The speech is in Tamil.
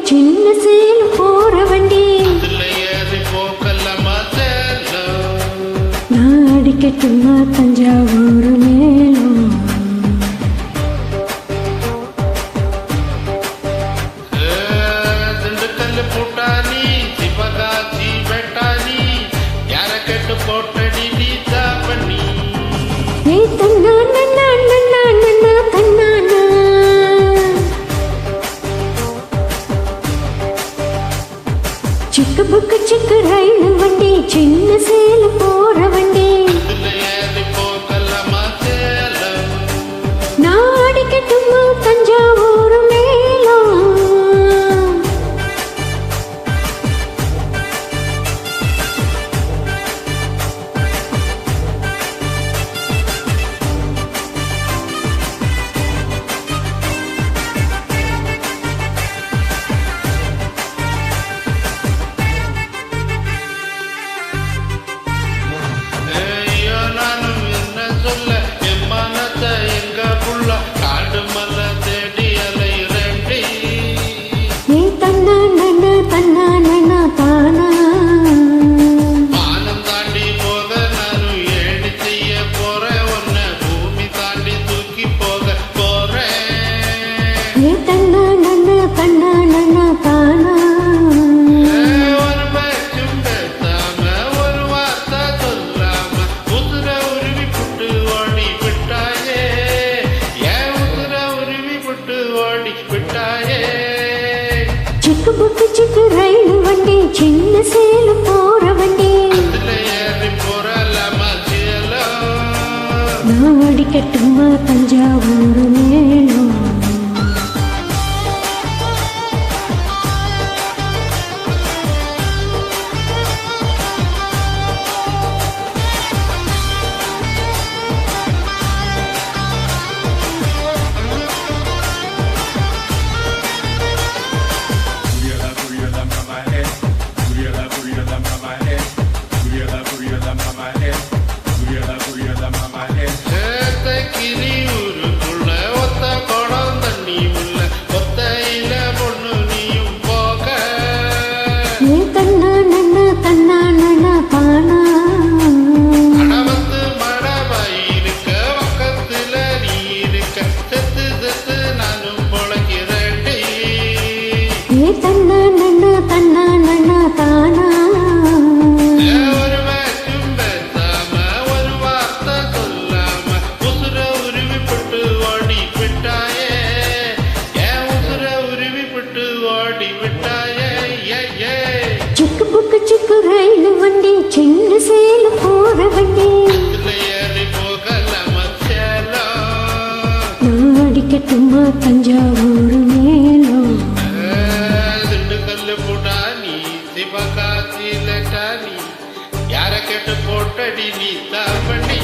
சின்ன சேலம் போற வண்டி நான் அடிக்கட்டுமா தஞ்சாவூர் மேலும் புட்டானி சிவகாசி வெட்டானி யார கெட்டு போட்டடி நீதா பண்ணி சிக்கு புக்கு சிக்கு ரயில் வண்டி சின்ன சேலம் போற வண்டி நான் அடிக்கட்டுமா தஞ்சாவூர் மேலும் சிக்கு புக்கு சிக்கு ரயில் வண்டி சின்ன சேலம் போற வண்டி நான் அடிக்கட்டுமா தஞ்சாவூர் மேலும் சிக்கு புக்கு சிக்கு ரயில் வண்டி சின்ன சேலம் போற வண்டி நான் அடிக்கட்டுமா தஞ்சாவூர் மேலும் புடானி சிவகாசி லட்டானி யார கெட்டு போட்டடி நீ பண்ணி